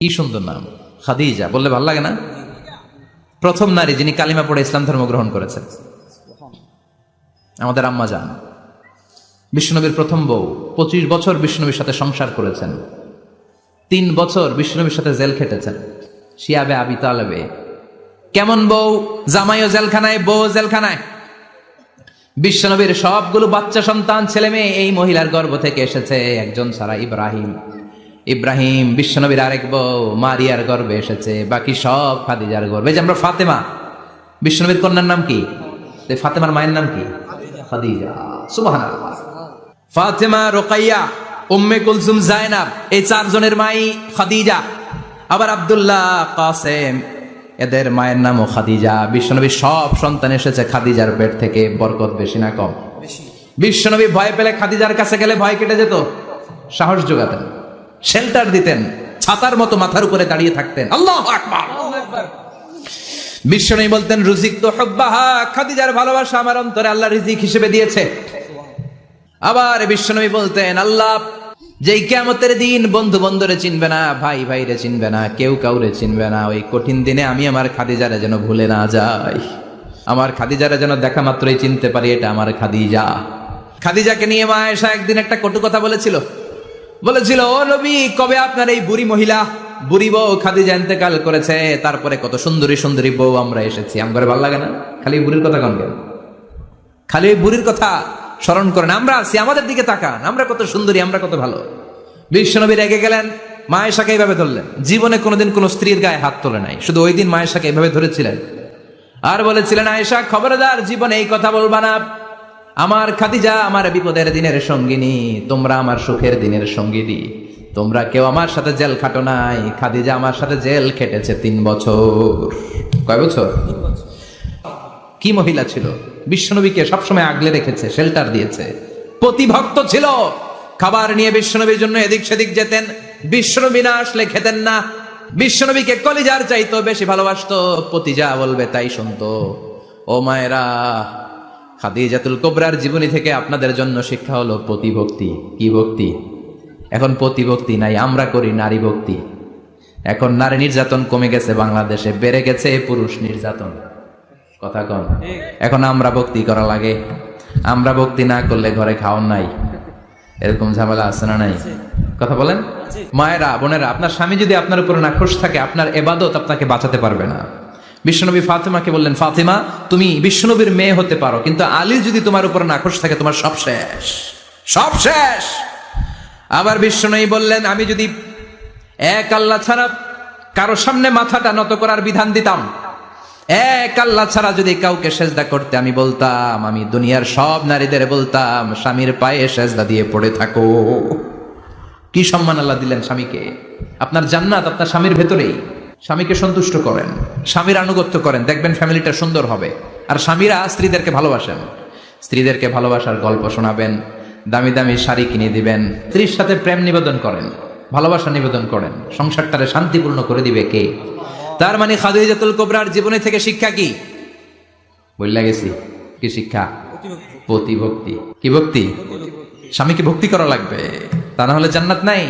কি সুন্দর নাম, খাদিজা বললে ভালো লাগে না? প্রথম নারী যিনি কালিমা পড়ে ইসলাম ধর্ম গ্রহণ করেছেন আমাদের আম্মা জান, বিশ্বনবীর প্রথম বউ। 25 বছর বিশ্বনবীর সাথে সংসার করেছেন, 3 বছর বিশ্বনবীর সাথে জেল খেটেছেন। শিয়াবে আবি তালেবে কেমন বউ, জামাইও জেলখানায়, বউ জেলখানায়। বিশ্বনবীর সবগুলো বাচ্চা সন্তান ছেলে মেয়ে এই মহিলার গর্ভ থেকে এসেছে, একজন ছাড়া, ইব্রাহিম। ইব্রাহিম বিশ্বনবীর আরেক বউ মারিয়ার গর্ভে এসেছে, বাকি সব খাদিজার গর্ভে। যে আমরা ফাতেমা, বিশ্বনবীর কন্যার নাম কি? ফাতেমার মায়ের নাম কি? খাদিজা। সুবহানাল্লাহ। ফাতেমা, রোকাইয়া, উম্মে কুলসুম, জায়নাব, এই 4 জনের মাই খাদিজা। আবার আব্দুল্লাহ, কাসেম, এদের মায়ের নামও খাদিজা। বিশ্বনবীর সব সন্তান এসেছে খাদিজার পেট থেকে। বরকত বেশি না কম? বিশ্বনবী ভয় পেলে খাদিজার কাছে গেলে ভয় কেটে যেত, সাহস যোগাতেন, শেল্টার দিতেন, ছাতার মতো মাথার উপরে দাঁড়িয়ে থাকতেন। আল্লাহু আকবার। বিশ্বনবী বলতেন, রুজিকতু হুব্বাহা, খাদিজার ভালোবাসা আমার অন্তরে আল্লাহ রিজিক হিসেবে দিয়েছে। আবার বিশ্বনবী বলতেন, আল্লাহ যেই কিয়ামতের দিন বন্ধু বন্ধুরে চিনবে না, ভাই ভাইরে চিনবে না, কেউ কাউরে চিনবে না, ওই কঠিন দিনে আমি আমার খাদিজারে যেন ভুলে না যাই, আমার খাদিজারে যেন দেখা মাত্রই চিনতে পারি এটা আমার খাদিজা। খাদিজাকে নিয়ে মা আয়েশা একদিন একটা কটু কথা বলেছিল। ও নবী, কবে আপনার এই বুড়ি মহিলা, বুড়ি বউ খাদিজা ইন্তেকাল করেছে, তারপরে কত সুন্দরী সুন্দরী বউ আমরা এসেছি, আমার ভালো লাগে না? খালি বুড়ির কথা কন কেন? খালি ওই বুড়ির কথা স্মরণ করেন। আমরা আছি, আমাদের দিকে তাকান, আমরা কত সুন্দরী, আমরা কত ভালো। বিশ্বনবী রেগে গেলেন, মা আয়েশাকে এইভাবে ধরলেন। জীবনে কোনোদিন কোনো স্ত্রীর গায়ে হাত তোলে নাই, শুধু ওই দিন মা আয়েশাকে এইভাবে ধরেছিলেন আর বলেছিলেন, আয়েশা খবরদার, জীবনে এই কথা বলবা না। আমার খাদিজা আমার বিপদের দিনের সঙ্গিনী, তোমরা আমার সুখের দিনের সঙ্গিনী। তোমরা কেউ আমার সাথে জেল খাটো নাই, খাদিজা আমার সাথে জেল খেটেছে 3 বছর। কয় বছর? কি মহিলা ছিল! বিশ্বনবীকে সবসময় আগলে রেখেছে, শেল্টার দিয়েছে, প্রতিভক্ত ছিল। খাবার নিয়ে বিশ্বনবীর জন্য এদিক সেদিক যেতেন, বিশ্বনবী না আসলে খেতেন না। বিশ্বনবীকে কলিজার চাইতো বেশি ভালোবাসতো, পতি যা বলবে তাই শুনতো। ও মায়েরা, খাদিজাতুল কুবরার জীবনী থেকে আপনাদের জন্য শিক্ষা হলো প্রতিভক্তি। কি ভক্তি? এখন প্রতিভক্তি নাই, আমরা করি নারী ভক্তি। এখন নারী নির্যাতন কমে গেছে বাংলাদেশে, বেড়ে গেছে পুরুষ নির্যাতন। কথা কন। এখন আমরা ভক্তি করা লাগে, আমরা ভক্তি না করলে ঘরে খাওয়ান নাই, এরকম ঝামেলা আছে না নাই? কথা বলেন। মায়েরা, বোনেরা, আপনার স্বামী যদি আপনার উপর নাখোশ থাকে, আপনার ইবাদত আপনাকে বাঁচাতে পারবে না। বিশ্বনবী ফাতেমাকে বললেন, ফাতেমা তুমি বিশ্বনবীর মেয়ে হতে পারো, কিন্তু আলী যদি তোমার উপর নাখোশ থাকে, তোমার সব শেষ, সব শেষ। আবার বিশ্বনবী বললেন, আমি যদি এক আল্লাহ ছাড়া কারো সামনে মাথাটা নত করার বিধান দিতাম, এক আল্লাহ ছাড়া যদি কাউকে সেজদা করতে আমি বলতাম, আমি দুনিয়ার সব নারীদের বলতাম স্বামীর পায়ে সেজদা দিয়ে পড়ে থাকো। কি সম্মান আল্লাহ দিলেন স্বামীকে! আপনার জান্নাত আপনার স্বামীর ভেতরেই। স্বামীকে সন্তুষ্ট করেন, স্বামীর আনুগত্য করেন, দেখবেন ফ্যামিলিটা সুন্দর হবে। আর স্বামীরা স্ত্রীদেরকে ভালোবাসেন, স্ত্রীদেরকে ভালোবাসার গল্প শোনাবেন, দামি দামি শাড়ি কিনে দিবেন, স্ত্রীর সাথে প্রেম নিবেদন করেন, ভালোবাসা নিবেদন করেন, সংসারটারে শান্তিপূর্ণ করে দিবে কে? তার মানে খাদিজাতুল কুবরার জীবনী থেকে শিক্ষা কি? বললা গেছি, কি শিক্ষা? প্রতিভক্তি। কি ভক্তি? স্বামীকে ভক্তি করা লাগবে, তা না হলে জান্নাত নাই।